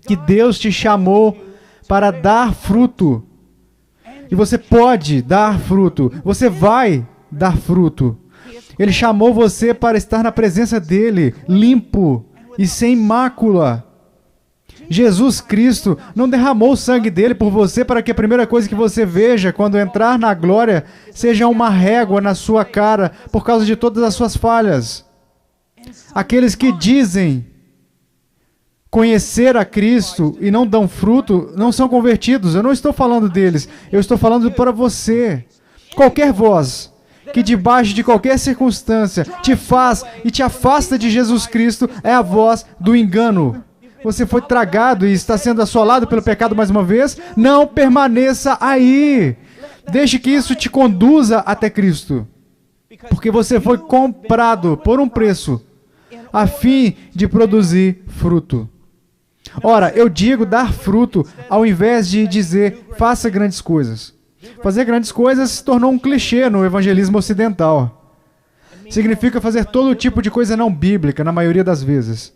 que Deus te chamou para dar fruto. E você pode dar fruto. Você vai dar fruto. Ele chamou você para estar na presença dele, limpo e sem mácula. Jesus Cristo não derramou o sangue dele por você para que a primeira coisa que você veja quando entrar na glória seja uma régua na sua cara por causa de todas as suas falhas. Aqueles que dizem conhecer a Cristo e não dão fruto, não são convertidos. Eu não estou falando deles, eu estou falando para você. Qualquer voz que debaixo de qualquer circunstância te faz e te afasta de Jesus Cristo é a voz do engano. Você foi tragado e está sendo assolado pelo pecado mais uma vez? Não permaneça aí. Deixe que isso te conduza até Cristo. Porque você foi comprado por um preço a fim de produzir fruto. Ora, eu digo dar fruto ao invés de dizer faça grandes coisas. Fazer grandes coisas se tornou um clichê no evangelismo ocidental. Significa fazer todo tipo de coisa não bíblica, na maioria das vezes.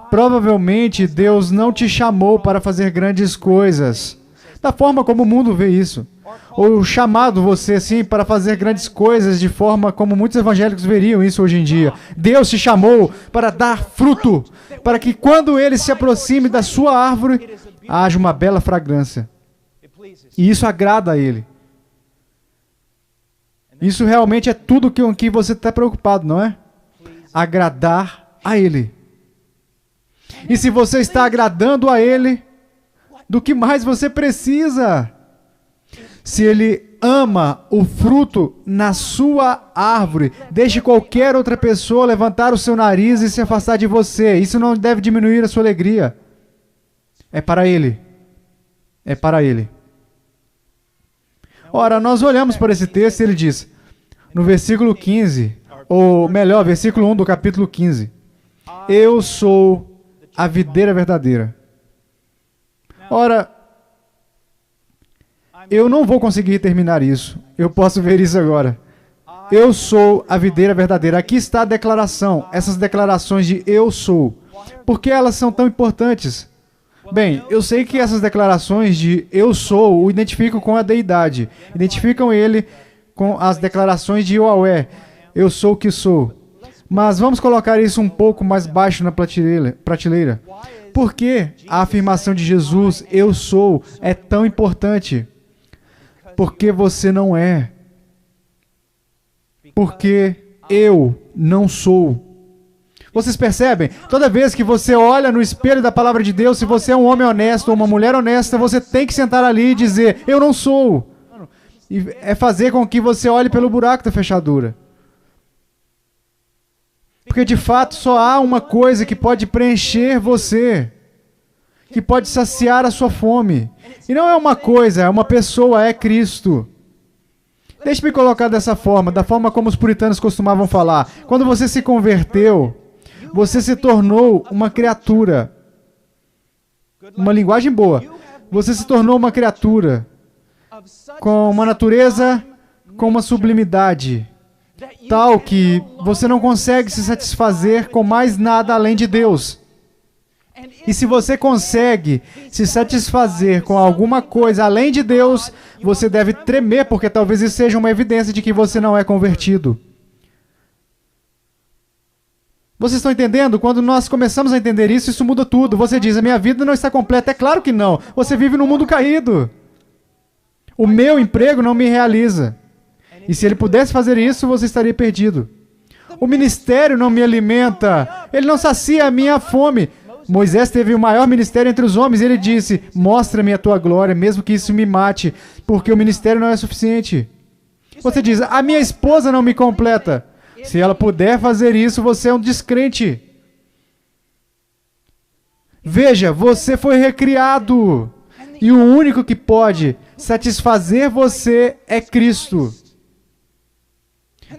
Provavelmente Deus não te chamou para fazer grandes coisas, da forma como o mundo vê isso. Ou chamado você, sim, para fazer grandes coisas de forma como muitos evangélicos veriam isso hoje em dia. Deus te chamou para dar fruto, para que quando Ele se aproxime da sua árvore, haja uma bela fragrância. E isso agrada a Ele. Isso realmente é tudo com que você está preocupado, não é? Agradar a Ele. E se você está agradando a Ele, do que mais você precisa? Se Ele ama o fruto na sua árvore, deixe qualquer outra pessoa levantar o seu nariz e se afastar de você. Isso não deve diminuir a sua alegria. É para Ele. É para Ele. Ora, nós olhamos para esse texto e ele diz, no versículo 15, ou melhor, versículo 1 do capítulo 15, eu sou a videira verdadeira. Ora, eu não vou conseguir terminar isso. Eu posso ver isso agora. Eu sou a videira verdadeira. Aqui está a declaração. Essas declarações de eu sou. Por que elas são tão importantes? Bem, eu sei que essas declarações de eu sou o identificam com a deidade. Identificam ele com as declarações de Yahweh. Eu sou o que sou. Mas vamos colocar isso um pouco mais baixo na prateleira. Por que a afirmação de Jesus, eu sou, é tão importante? Porque você não é. Porque eu não sou. Vocês percebem? Toda vez que você olha no espelho da palavra de Deus, se você é um homem honesto ou uma mulher honesta, você tem que sentar ali e dizer, eu não sou. E é fazer com que você olhe pelo buraco da fechadura. Porque de fato só há uma coisa que pode preencher você, que pode saciar a sua fome. E não é uma coisa, é uma pessoa, é Cristo. Deixe-me colocar dessa forma, da forma como os puritanos costumavam falar. Quando você se converteu, você se tornou uma criatura. Uma linguagem boa. Você se tornou uma criatura com uma natureza, com uma sublimidade, tal que você não consegue se satisfazer com mais nada além de Deus. E se você consegue se satisfazer com alguma coisa além de Deus, você deve tremer, porque talvez isso seja uma evidência de que você não é convertido. Vocês estão entendendo? Quando nós começamos a entender isso, isso muda tudo. Você diz, a minha vida não está completa. É claro que não. Você vive num mundo caído. O meu emprego não me realiza. E se ele pudesse fazer isso, você estaria perdido. O ministério não me alimenta. Ele não sacia a minha fome. Moisés teve o maior ministério entre os homens. Ele disse, mostra-me a tua glória, mesmo que isso me mate, porque o ministério não é suficiente. Você diz, a minha esposa não me completa. Se ela puder fazer isso, você é um descrente. Veja, você foi recriado. E o único que pode satisfazer você é Cristo.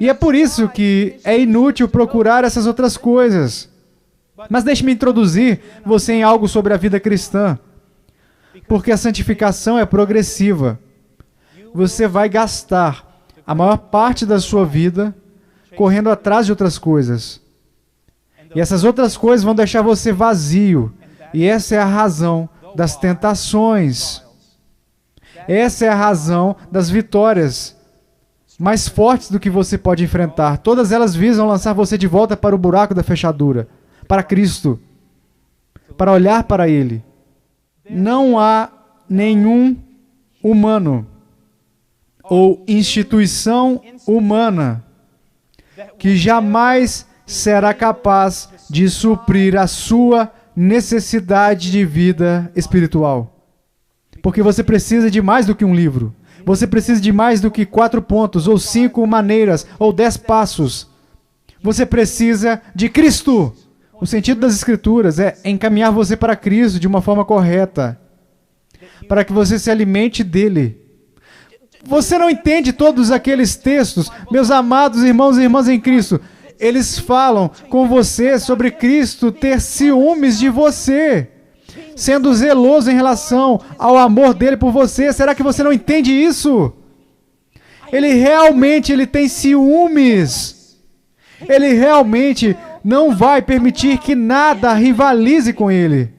E é por isso que é inútil procurar essas outras coisas. Mas deixe-me introduzir você em algo sobre a vida cristã. Porque a santificação é progressiva. Você vai gastar a maior parte da sua vida correndo atrás de outras coisas. E essas outras coisas vão deixar você vazio. E essa é a razão das tentações. Essa é a razão das vitórias mais fortes do que você pode enfrentar. Todas elas visam lançar você de volta para o buraco da fechadura, para Cristo, para olhar para Ele. Não há nenhum humano ou instituição humana que jamais será capaz de suprir a sua necessidade de vida espiritual. Porque você precisa de mais do que um livro. Você precisa de mais do que 4 pontos, ou 5 maneiras, ou 10 passos. Você precisa de Cristo. O sentido das Escrituras é encaminhar você para Cristo de uma forma correta, para que você se alimente dele. Você não entende todos aqueles textos, meus amados irmãos e irmãs em Cristo. Eles falam com você sobre Cristo ter ciúmes de você, sendo zeloso em relação ao amor dele por você. Será que você não entende isso? Ele realmente tem ciúmes. Ele realmente não vai permitir que nada rivalize com ele.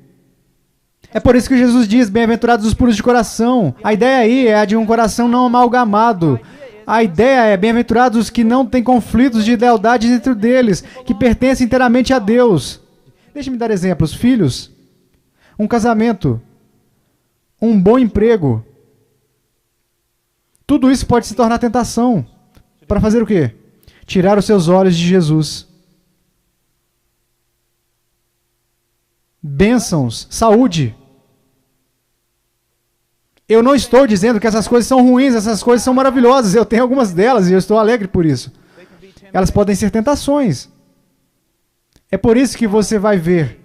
É por isso que Jesus diz, bem-aventurados os puros de coração. A ideia aí é a de um coração não amalgamado. A ideia é, bem-aventurados os que não têm conflitos de lealdade dentro deles, que pertencem inteiramente a Deus. Deixe-me dar exemplos. Filhos, um casamento, um bom emprego. Tudo isso pode se tornar tentação. Para fazer o quê? Tirar os seus olhos de Jesus. Bênçãos, saúde. Eu não estou dizendo que essas coisas são ruins, essas coisas são maravilhosas. Eu tenho algumas delas e eu estou alegre por isso. Elas podem ser tentações. É por isso que você vai ver.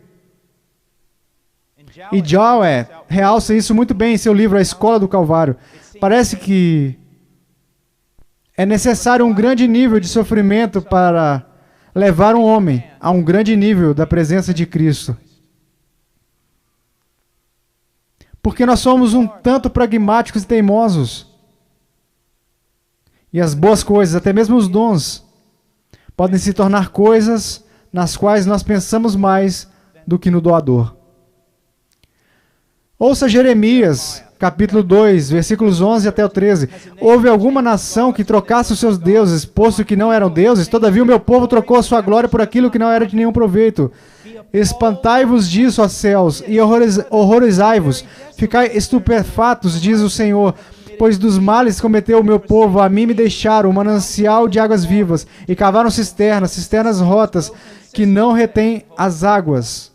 E Joel realça isso muito bem em seu livro A Escola do Calvário. Parece que é necessário um grande nível de sofrimento para levar um homem a um grande nível da presença de Cristo. Porque nós somos um tanto pragmáticos e teimosos. E as boas coisas, até mesmo os dons, podem se tornar coisas nas quais nós pensamos mais do que no doador. Ouça Jeremias, capítulo 2, versículos 11 até o 13. Houve alguma nação que trocasse os seus deuses, posto que não eram deuses? Todavia o meu povo trocou a sua glória por aquilo que não era de nenhum proveito. Espantai-vos disso, ó céus, e horrorizai-vos. Ficai estupefatos, diz o Senhor, pois dos males que cometeu o meu povo, a mim me deixaram um manancial de águas vivas, e cavaram cisternas rotas, que não retêm as águas.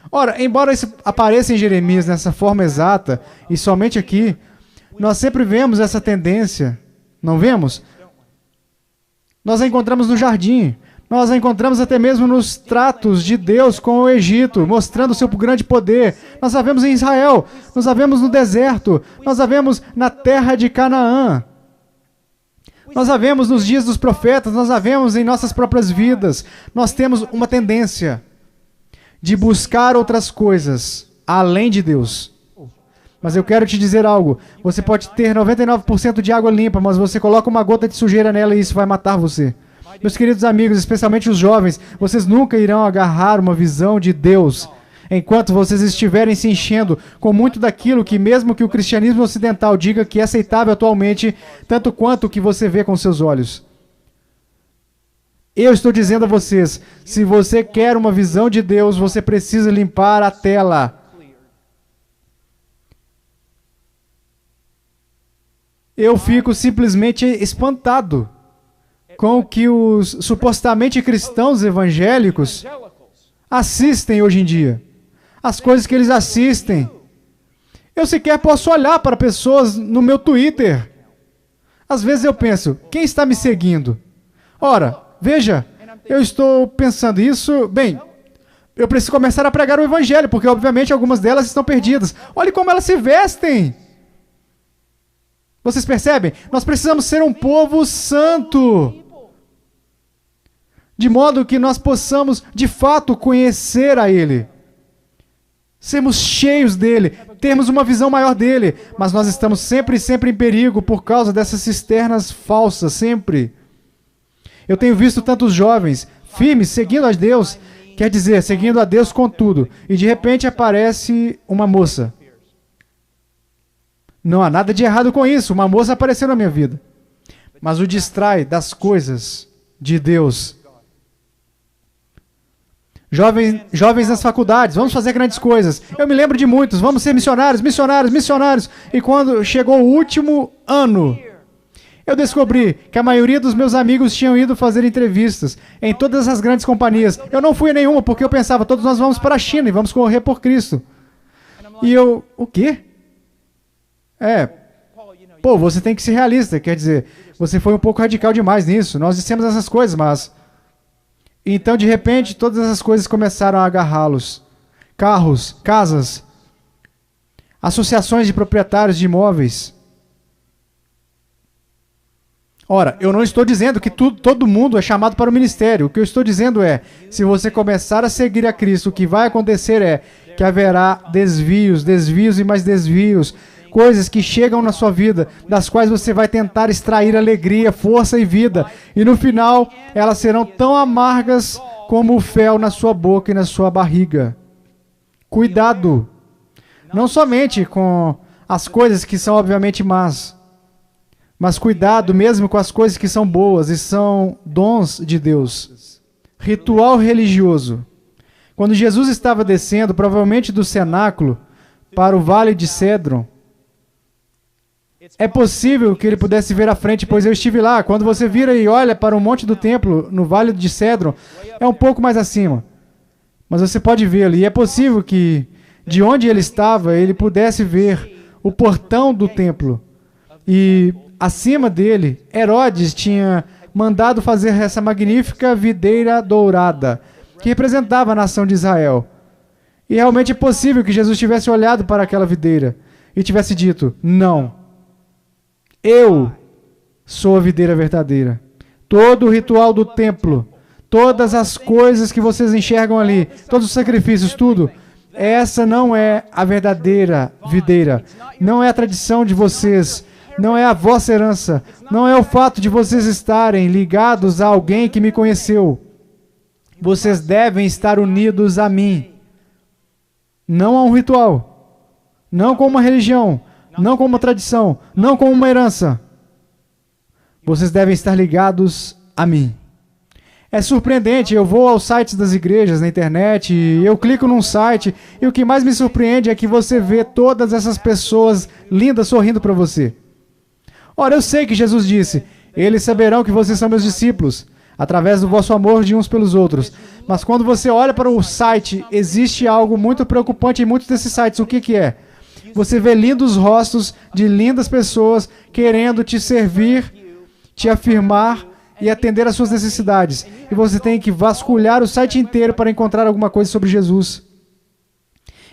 Ora, embora isso apareça em Jeremias nessa forma exata, e somente aqui, nós sempre vemos essa tendência, não vemos? Nós a encontramos no jardim. Nós a encontramos até mesmo nos tratos de Deus com o Egito, mostrando o seu grande poder. Nós a vemos em Israel, nós a vemos no deserto, nós a vemos na terra de Canaã. Nós a vemos nos dias dos profetas, nós a vemos em nossas próprias vidas. Nós temos uma tendência de buscar outras coisas além de Deus. Mas eu quero te dizer algo. Você pode ter 99% de água limpa, mas você coloca uma gota de sujeira nela e isso vai matar você. Meus queridos amigos, especialmente os jovens, vocês nunca irão agarrar uma visão de Deus enquanto vocês estiverem se enchendo com muito daquilo que, mesmo que o cristianismo ocidental diga que é aceitável atualmente, tanto quanto o que você vê com seus olhos. Eu estou dizendo a vocês, se você quer uma visão de Deus, você precisa limpar a tela. Eu fico simplesmente espantado com o que os supostamente cristãos evangélicos assistem hoje em dia. As coisas que eles assistem. Eu sequer posso olhar para pessoas no meu Twitter. Às vezes eu penso, quem está me seguindo? Ora, veja, eu estou pensando isso, bem, eu preciso começar a pregar o evangelho, porque obviamente algumas delas estão perdidas. Olhe como elas se vestem. Vocês percebem? Nós precisamos ser um povo santo, de modo que nós possamos, de fato, conhecer a Ele. Sermos cheios dEle, termos uma visão maior dEle. Mas nós estamos sempre em perigo por causa dessas cisternas falsas, sempre. Eu tenho visto tantos jovens firmes, seguindo a Deus, Quer dizer, seguindo a Deus com tudo. E de repente aparece uma moça. Não há nada de errado com isso. Uma moça apareceu na minha vida. Mas o distrai das coisas de Deus. Jovens nas faculdades, vamos fazer grandes coisas. Eu me lembro de muitos, vamos ser missionários, missionários, missionários. E quando chegou o último ano, eu descobri que a maioria dos meus amigos tinham ido fazer entrevistas em todas as grandes companhias. Eu não fui a nenhuma, porque eu pensava, todos nós vamos para a China e vamos correr por Cristo. E eu, o quê? Pô, você tem que ser realista, quer dizer, você foi um pouco radical demais nisso. Nós dissemos essas coisas, mas... Então, de repente, todas essas coisas começaram a agarrá-los. Carros, casas, associações de proprietários de imóveis. Ora, eu não estou dizendo que todo mundo é chamado para o ministério. O que eu estou dizendo é, se você começar a seguir a Cristo, o que vai acontecer é que haverá desvios, desvios e mais desvios, coisas que chegam na sua vida, das quais você vai tentar extrair alegria, força e vida. E no final, elas serão tão amargas como o fel na sua boca e na sua barriga. Cuidado! Não somente com as coisas que são obviamente más, mas cuidado mesmo com as coisas que são boas e são dons de Deus. Ritual religioso. Quando Jesus estava descendo, provavelmente do cenáculo, para o vale de Cédron, é possível que ele pudesse ver à frente, pois eu estive lá. Quando você vira e olha para o monte do templo, no vale de Cédron, é um pouco mais acima. Mas você pode vê-lo. E é possível que, de onde ele estava, ele pudesse ver o portão do templo. E acima dele, Herodes tinha mandado fazer essa magnífica videira dourada, que representava a nação de Israel. E realmente é possível que Jesus tivesse olhado para aquela videira e tivesse dito, não. Eu sou a videira verdadeira. Todo o ritual do templo, todas as coisas que vocês enxergam ali, todos os sacrifícios, tudo, essa não é a verdadeira videira. Não é a tradição de vocês, não é a vossa herança, não é o fato de vocês estarem ligados a alguém que me conheceu. Vocês devem estar unidos a mim. Não a um ritual, não com uma religião, não com uma tradição, não com uma herança. Vocês devem estar ligados a mim. É surpreendente, eu vou aos sites das igrejas na internet, eu clico num site, e o que mais me surpreende é que você vê todas essas pessoas lindas sorrindo para você. Ora, eu sei que Jesus disse, eles saberão que vocês são meus discípulos, através do vosso amor de uns pelos outros. Mas quando você olha para o site, existe algo muito preocupante em muitos desses sites. O que é? Você vê lindos rostos de lindas pessoas querendo te servir, te afirmar e atender às suas necessidades. E você tem que vasculhar o site inteiro para encontrar alguma coisa sobre Jesus.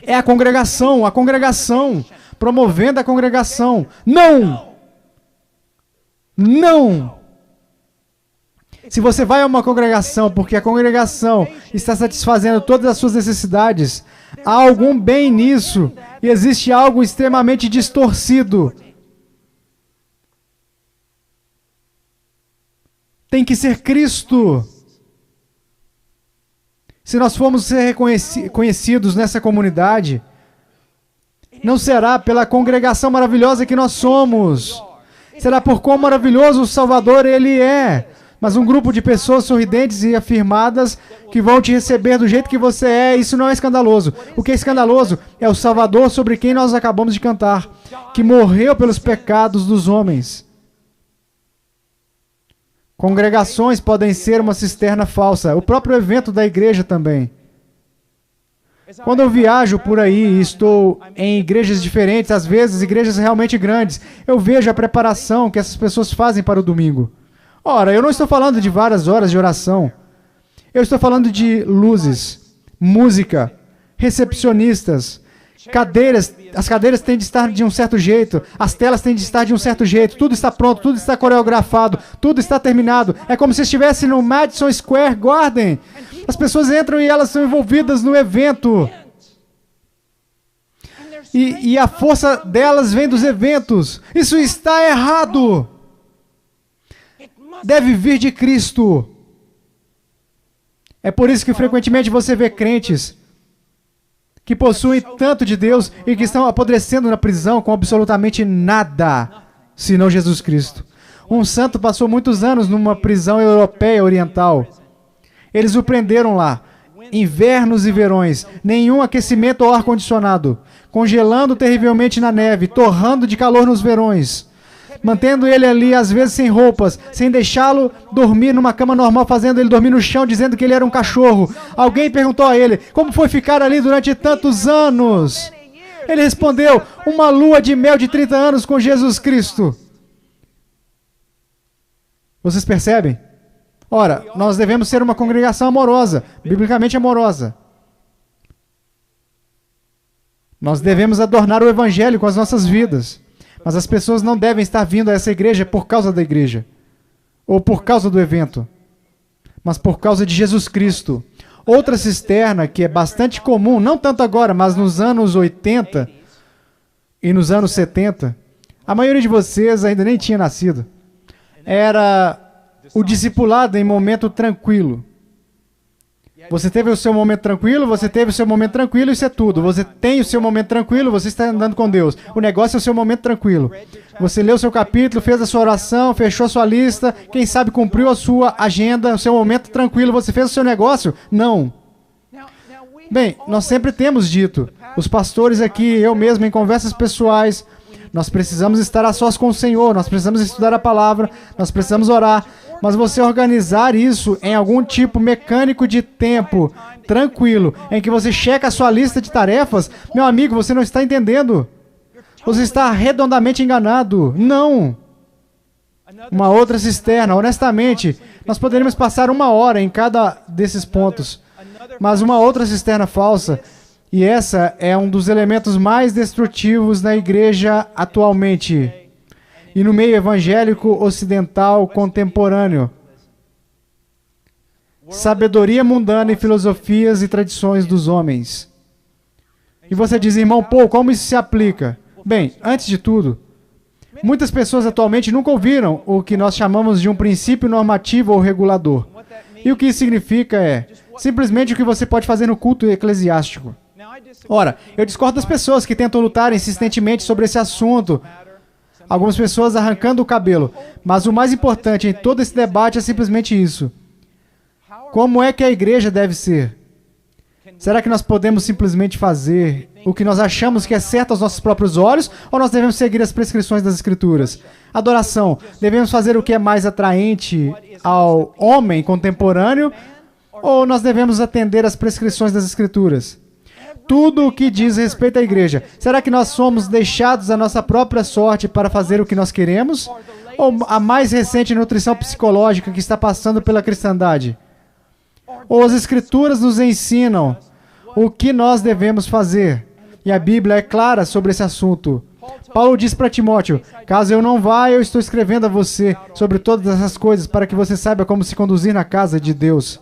É a congregação, promovendo a congregação. Não! Não! Se você vai a uma congregação porque a congregação está satisfazendo todas as suas necessidades, há algum bem nisso e existe algo extremamente distorcido. Tem que ser Cristo. Se nós formos ser conhecidos nessa comunidade, não será pela congregação maravilhosa que nós somos. Será por quão maravilhoso o Salvador Ele é. Mas um grupo de pessoas sorridentes e afirmadas que vão te receber do jeito que você é, isso não é escandaloso. O que é escandaloso é o Salvador sobre quem nós acabamos de cantar, que morreu pelos pecados dos homens. Congregações podem ser uma cisterna falsa. O próprio evento da igreja também. Quando eu viajo por aí e estou em igrejas diferentes, às vezes igrejas realmente grandes, eu vejo a preparação que essas pessoas fazem para o domingo. Ora, eu não estou falando de várias horas de oração. Eu estou falando de luzes, música, recepcionistas, cadeiras. As cadeiras têm de estar de um certo jeito, as telas têm de estar de um certo jeito, tudo está pronto, tudo está coreografado, tudo está terminado. É como se estivesse no Madison Square Garden. As pessoas entram e elas são envolvidas no evento. E a força delas vem dos eventos. Isso está errado. Deve vir de Cristo. É por isso que frequentemente você vê crentes que possuem tanto de Deus e que estão apodrecendo na prisão com absolutamente nada, senão Jesus Cristo. Um santo passou muitos anos numa prisão europeia oriental. Eles o prenderam lá. Invernos e verões, nenhum aquecimento ou ar-condicionado, congelando terrivelmente na neve, torrando de calor nos verões, mantendo ele ali às vezes sem roupas, sem deixá-lo dormir numa cama normal, fazendo ele dormir no chão, dizendo que ele era um cachorro. Alguém perguntou a ele, como foi ficar ali durante tantos anos? Ele respondeu, uma lua de mel de 30 anos com Jesus Cristo. Vocês percebem? Ora, nós devemos ser uma congregação amorosa, biblicamente amorosa. Nós devemos adornar o Evangelho com as nossas vidas. Mas as pessoas não devem estar vindo a essa igreja por causa da igreja, ou por causa do evento, mas por causa de Jesus Cristo. Outra cisterna que é bastante comum, não tanto agora, mas nos anos 80 e nos anos 70, a maioria de vocês ainda nem tinha nascido, era o discipulado em momento tranquilo. Você teve o seu momento tranquilo, você teve o seu momento tranquilo, isso é tudo. Você tem o seu momento tranquilo, você está andando com Deus. O negócio é o seu momento tranquilo. Você leu o seu capítulo, fez a sua oração, fechou a sua lista, quem sabe cumpriu a sua agenda, o seu momento tranquilo, você fez o seu negócio? Não. Bem, nós sempre temos dito, os pastores aqui, eu mesmo, em conversas pessoais, nós precisamos estar a sós com o Senhor, nós precisamos estudar a palavra, nós precisamos orar. Mas você organizar isso em algum tipo mecânico de tempo tranquilo, em que você checa a sua lista de tarefas, meu amigo, você não está entendendo. Você está redondamente enganado. Não. Uma outra cisterna, honestamente, nós poderíamos passar 1 hora em cada desses pontos. Mas uma outra cisterna falsa, e essa é um dos elementos mais destrutivos na igreja atualmente. E no meio evangélico ocidental contemporâneo. Sabedoria mundana e filosofias e tradições dos homens. E você diz, irmão Paul, como isso se aplica? Bem, antes de tudo, muitas pessoas atualmente nunca ouviram o que nós chamamos de um princípio normativo ou regulador. E o que isso significa é simplesmente o que você pode fazer no culto eclesiástico. Ora, eu discordo das pessoas que tentam lutar insistentemente sobre esse assunto. Algumas pessoas arrancando o cabelo. Mas o mais importante em todo esse debate é simplesmente isso. Como é que a igreja deve ser? Será que nós podemos simplesmente fazer o que nós achamos que é certo aos nossos próprios olhos? Ou nós devemos seguir as prescrições das Escrituras? Adoração. Devemos fazer o que é mais atraente ao homem contemporâneo? Ou nós devemos atender às prescrições das Escrituras? Tudo o que diz respeito à igreja. Será que nós somos deixados à nossa própria sorte para fazer o que nós queremos? Ou a mais recente nutrição psicológica que está passando pela cristandade? Ou as Escrituras nos ensinam o que nós devemos fazer? E a Bíblia é clara sobre esse assunto. Paulo diz para Timóteo, caso eu não vá, eu estou escrevendo a você sobre todas essas coisas para que você saiba como se conduzir na casa de Deus.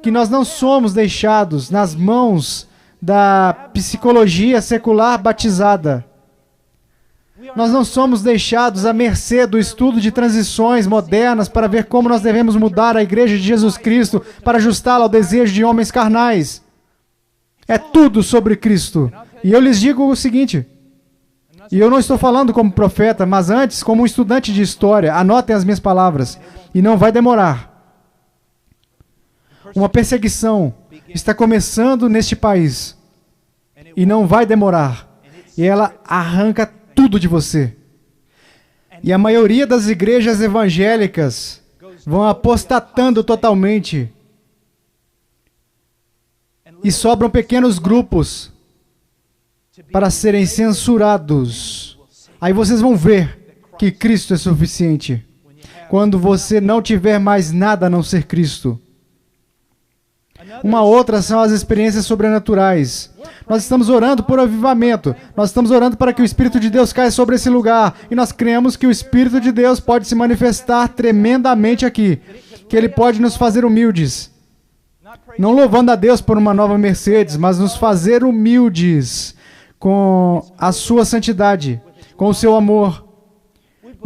Que nós não somos deixados nas mãos da psicologia secular batizada. Nós não somos deixados à mercê do estudo de transições modernas para ver como nós devemos mudar a igreja de Jesus Cristo para ajustá-la ao desejo de homens carnais. É tudo sobre Cristo. E eu lhes digo o seguinte, e eu não estou falando como profeta, mas antes como um estudante de história, anotem as minhas palavras, e não vai demorar. Uma perseguição está começando neste país e não vai demorar. E ela arranca tudo de você. E a maioria das igrejas evangélicas vão apostatando totalmente. E sobram pequenos grupos para serem censurados. Aí vocês vão ver que Cristo é suficiente. Quando você não tiver mais nada a não ser Cristo. Uma outra são as experiências sobrenaturais. Nós estamos orando por avivamento. Nós estamos orando para que o Espírito de Deus caia sobre esse lugar. E nós cremos que o Espírito de Deus pode se manifestar tremendamente aqui. Que Ele pode nos fazer humildes. Não louvando a Deus por uma nova Mercedes, mas nos fazer humildes com a sua santidade, com o seu amor.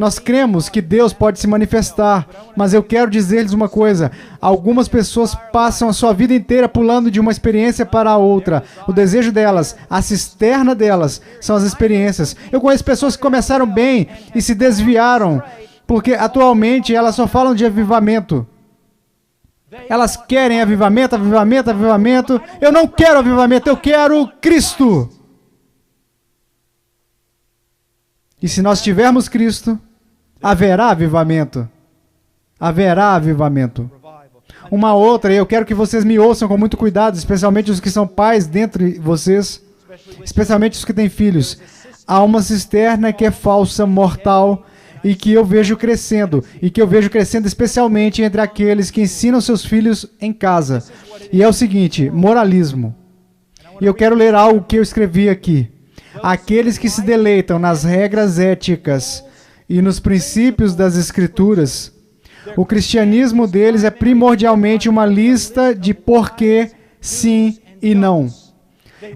Nós cremos que Deus pode se manifestar, mas eu quero dizer-lhes uma coisa. Algumas pessoas passam a sua vida inteira pulando de uma experiência para a outra. O desejo delas, a cisterna delas, são as experiências. Eu conheço pessoas que começaram bem e se desviaram, porque atualmente elas só falam de avivamento. Elas querem avivamento, avivamento, avivamento. Eu não quero avivamento, eu quero Cristo. E se nós tivermos Cristo, haverá avivamento. Haverá avivamento. Uma outra, e eu quero que vocês me ouçam com muito cuidado, especialmente os que são pais dentre vocês, especialmente os que têm filhos. Há uma cisterna que é falsa, mortal, e que eu vejo crescendo, especialmente entre aqueles que ensinam seus filhos em casa. E é o seguinte, moralismo. E eu quero ler algo que eu escrevi aqui. Aqueles que se deleitam nas regras éticas e nos princípios das Escrituras, o cristianismo deles é primordialmente uma lista de porquê, sim e não.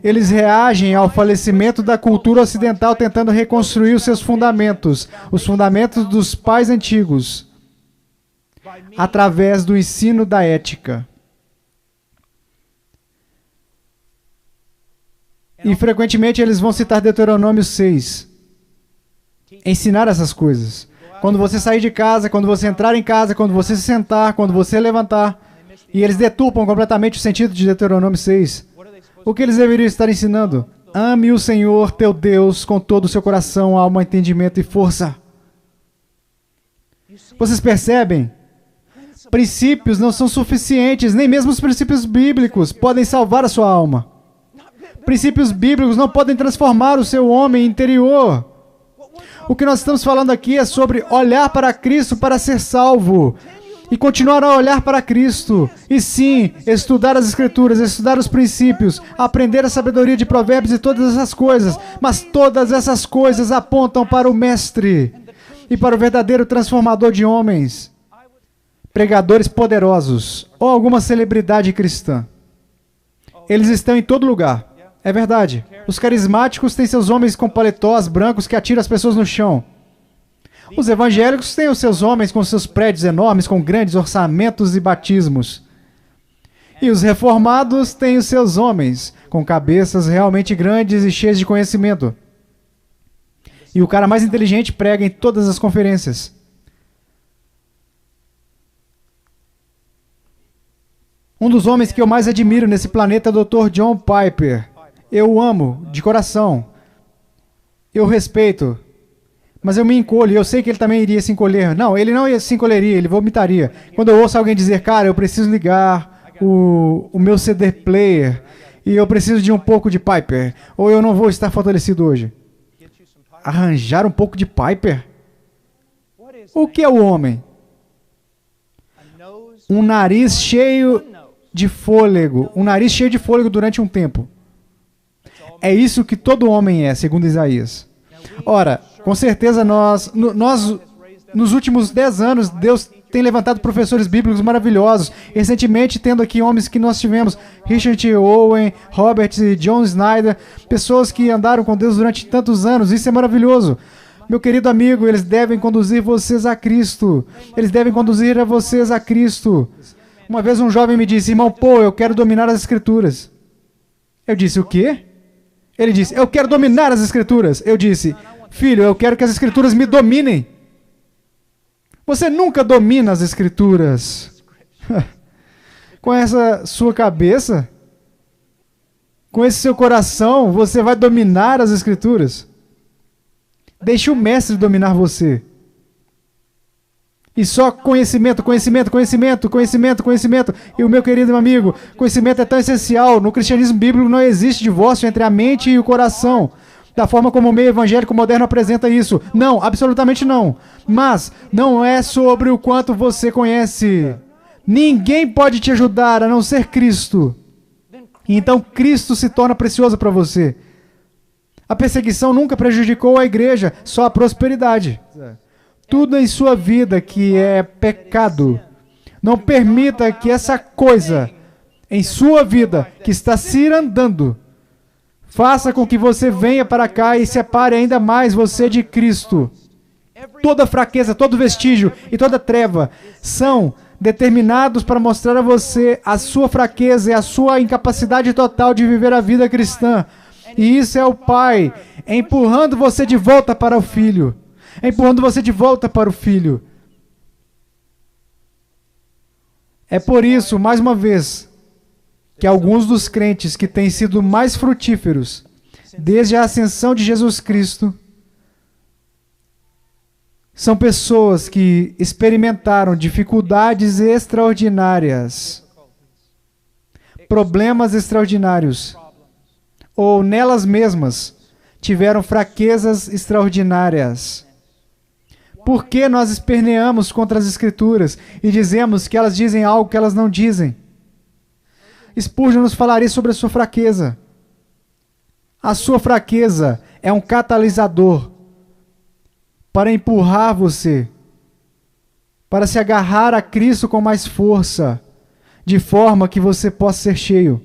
Eles reagem ao falecimento da cultura ocidental tentando reconstruir os seus fundamentos, os fundamentos dos pais antigos, através do ensino da ética. E frequentemente eles vão citar Deuteronômio 6. Ensinar essas coisas. Quando você sair de casa, quando você entrar em casa, quando você se sentar, quando você levantar. E eles deturpam completamente o sentido de Deuteronômio 6. O que eles deveriam estar ensinando? Ame o Senhor teu Deus com todo o seu coração, alma, entendimento e força. Vocês percebem? Princípios não são suficientes, nem mesmo os princípios bíblicos podem salvar a sua alma. Princípios bíblicos não podem transformar o seu homem interior. O que nós estamos falando aqui é sobre olhar para Cristo para ser salvo. E continuar a olhar para Cristo. E sim, estudar as Escrituras, estudar os princípios, aprender a sabedoria de Provérbios e todas essas coisas. Mas todas essas coisas apontam para o Mestre e para o verdadeiro transformador de homens. Pregadores poderosos ou alguma celebridade cristã. Eles estão em todo lugar. É verdade. Os carismáticos têm seus homens com paletós brancos que atiram as pessoas no chão. Os evangélicos têm os seus homens com seus prédios enormes, com grandes orçamentos e batismos. E os reformados têm os seus homens com cabeças realmente grandes e cheias de conhecimento. E o cara mais inteligente prega em todas as conferências. Um dos homens que eu mais admiro nesse planeta é o Dr. John Piper. Eu o amo de coração. Eu respeito. Mas eu me encolho, eu sei que ele também iria se encolher. Não, ele não se encolheria, ele vomitaria. Quando eu ouço alguém dizer, cara, eu preciso ligar o meu CD player e eu preciso de um pouco de Piper, ou eu não vou estar fortalecido hoje. Arranjar um pouco de Piper? O que é o homem? Um nariz cheio de fôlego. Um nariz cheio de fôlego durante um tempo. É isso que todo homem é, segundo Isaías. Ora, com certeza nós, nos últimos 10 anos, Deus tem levantado professores bíblicos maravilhosos. Recentemente, tendo aqui homens que nós tivemos, Richard T. Owen, Robert e John Snyder, pessoas que andaram com Deus durante tantos anos. Isso é maravilhoso. Meu querido amigo, eles devem conduzir vocês a Cristo. Eles devem conduzir a vocês a Cristo. Uma vez um jovem me disse, irmão Paul, eu quero dominar as Escrituras. Eu disse, o quê? Ele disse, eu quero dominar as Escrituras. Eu disse, filho, eu quero que as Escrituras me dominem. Você nunca domina as Escrituras. Com essa sua cabeça, com esse seu coração, você vai dominar as Escrituras. Deixe o mestre dominar você. E só conhecimento, conhecimento, conhecimento, conhecimento, conhecimento. E o meu querido amigo, conhecimento é tão essencial. No cristianismo bíblico não existe divórcio entre a mente e o coração. Da forma como o meio evangélico moderno apresenta isso. Não, absolutamente não. Mas não é sobre o quanto você conhece. Ninguém pode te ajudar a não ser Cristo. Então Cristo se torna precioso para você. A perseguição nunca prejudicou a igreja, só a prosperidade. Tudo em sua vida que é pecado, não permita que essa coisa em sua vida que está cirandando faça com que você venha para cá e separe ainda mais você de Cristo. toda fraqueza, todo vestígio e toda treva são determinados para mostrar a você a sua fraqueza e a sua incapacidade total de viver a vida cristã. E isso é o Pai empurrando você de volta para o Filho. Empurrando você de volta para o Filho. É por isso, mais uma vez, que alguns dos crentes que têm sido mais frutíferos desde a ascensão de Jesus Cristo são pessoas que experimentaram dificuldades extraordinárias, problemas extraordinários, ou nelas mesmas tiveram fraquezas extraordinárias. Por que nós esperneamos contra as Escrituras e dizemos que elas dizem algo que elas não dizem? Spurgeon nos falaria sobre a sua fraqueza. A sua fraqueza é um catalisador para empurrar você, para se agarrar a Cristo com mais força, de forma que você possa ser cheio.